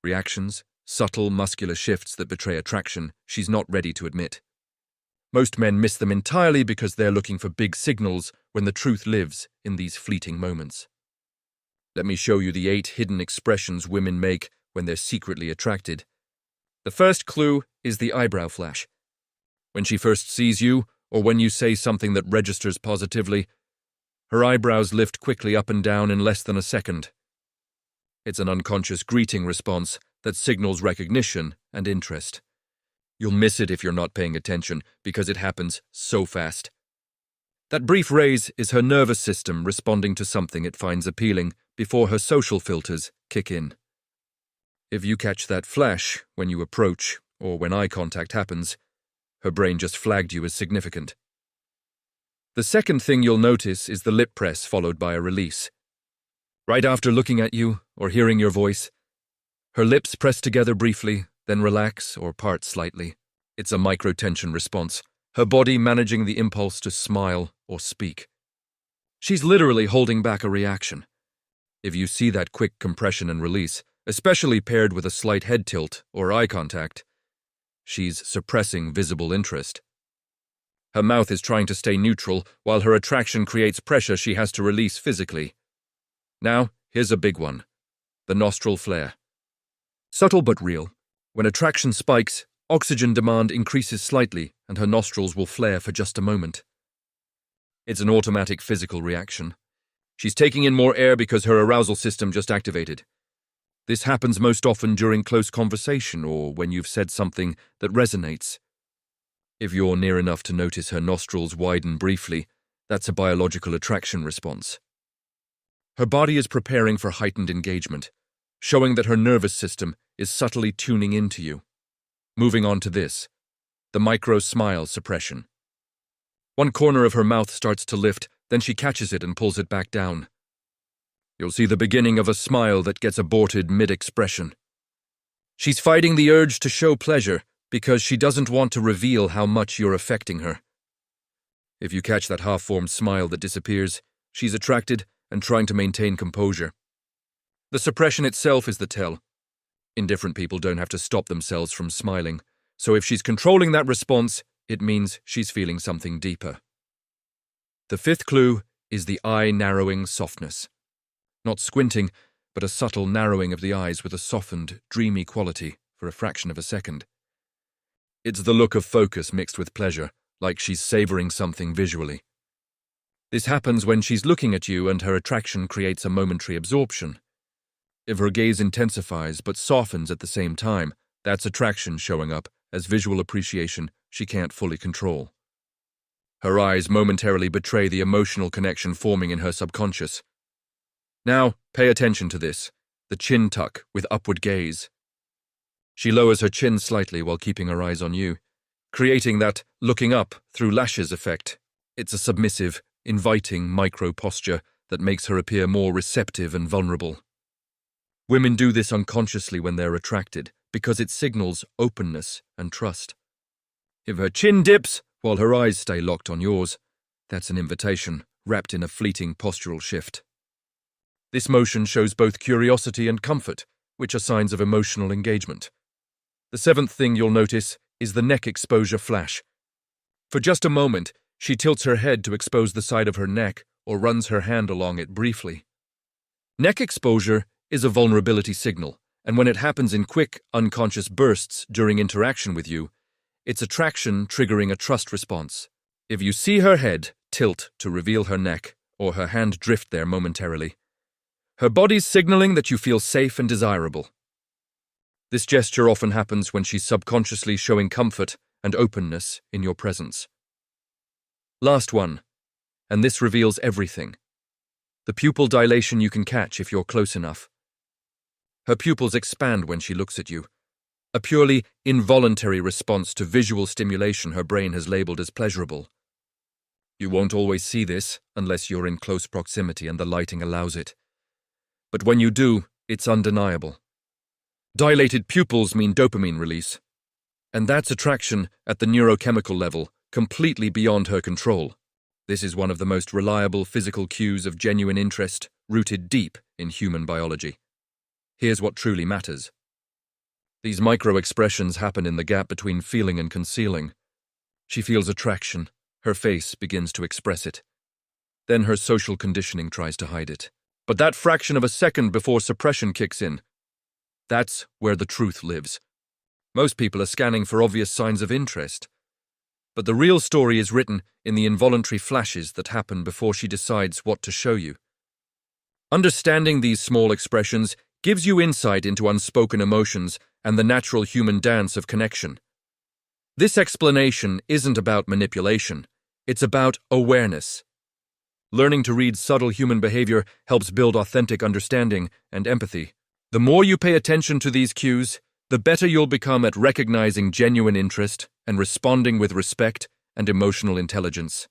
Reactions, subtle muscular shifts that betray attraction she's not ready to admit. Most men miss them entirely because they're looking for big signals when the truth lives in these fleeting moments. Let me show you the 8 hidden expressions women make when they're secretly attracted. The first clue is the eyebrow flash. When she first sees you, or when you say something that registers positively, her eyebrows lift quickly up and down in less than a second. It's an unconscious greeting response that signals recognition and interest. You'll miss it if you're not paying attention because it happens so fast. That brief raise is her nervous system responding to something it finds appealing before her social filters kick in. If you catch that flash when you approach or when eye contact happens, her brain just flagged you as significant. The second thing you'll notice is the lip press followed by a release. Right after looking at you or hearing your voice, her lips press together briefly, then relax or part slightly. It's a micro-tension response, her body managing the impulse to smile or speak. She's literally holding back a reaction. If you see that quick compression and release, especially paired with a slight head tilt or eye contact, she's suppressing visible interest. Her mouth is trying to stay neutral while her attraction creates pressure she has to release physically. Now, here's a big one: the nostril flare. Subtle but real. When attraction spikes, oxygen demand increases slightly and her nostrils will flare for just a moment. It's an automatic physical reaction. She's taking in more air because her arousal system just activated. This happens most often during close conversation or when you've said something that resonates. If you're near enough to notice her nostrils widen briefly, that's a biological attraction response. Her body is preparing for heightened engagement, showing that her nervous system is subtly tuning into you. Moving on to this, the micro-smile suppression. One corner of her mouth starts to lift, then she catches it and pulls it back down. You'll see the beginning of a smile that gets aborted mid-expression. She's fighting the urge to show pleasure because she doesn't want to reveal how much you're affecting her. If you catch that half-formed smile that disappears, she's attracted and trying to maintain composure. The suppression itself is the tell. Indifferent people don't have to stop themselves from smiling, so if she's controlling that response, it means she's feeling something deeper. The fifth clue is the eye-narrowing softness. Not squinting, but a subtle narrowing of the eyes with a softened, dreamy quality for a fraction of a second. It's the look of focus mixed with pleasure, like she's savoring something visually. This happens when she's looking at you and her attraction creates a momentary absorption. If her gaze intensifies but softens at the same time, that's attraction showing up as visual appreciation she can't fully control. Her eyes momentarily betray the emotional connection forming in her subconscious. Now, pay attention to this, the chin tuck with upward gaze. She lowers her chin slightly while keeping her eyes on you, creating that looking up through lashes effect. It's a submissive, inviting micro-posture that makes her appear more receptive and vulnerable. Women do this unconsciously when they're attracted because it signals openness and trust. If her chin dips while her eyes stay locked on yours, that's an invitation wrapped in a fleeting postural shift. This motion shows both curiosity and comfort, which are signs of emotional engagement. The seventh thing you'll notice is the neck exposure flash. For just a moment, she tilts her head to expose the side of her neck or runs her hand along it briefly. Neck exposure is a vulnerability signal, and when it happens in quick, unconscious bursts during interaction with you, it's attraction triggering a trust response. If you see her head tilt to reveal her neck or her hand drift there momentarily, her body's signaling that you feel safe and desirable. This gesture often happens when she's subconsciously showing comfort and openness in your presence. Last one, and this reveals everything. The pupil dilation you can catch if you're close enough. Her pupils expand when she looks at you, a purely involuntary response to visual stimulation her brain has labeled as pleasurable. You won't always see this unless you're in close proximity and the lighting allows it. But when you do, it's undeniable. Dilated pupils mean dopamine release, and that's attraction at the neurochemical level, completely beyond her control. This is one of the most reliable physical cues of genuine interest, rooted deep in human biology. Here's what truly matters. These micro-expressions happen in the gap between feeling and concealing. She feels attraction. Her face begins to express it. Then her social conditioning tries to hide it. But that fraction of a second before suppression kicks in, that's where the truth lives. Most people are scanning for obvious signs of interest. But the real story is written in the involuntary flashes that happen before she decides what to show you. Understanding these small expressions gives you insight into unspoken emotions and the natural human dance of connection. This explanation isn't about manipulation, it's about awareness. Learning to read subtle human behavior helps build authentic understanding and empathy. The more you pay attention to these cues, the better you'll become at recognizing genuine interest and responding with respect and emotional intelligence.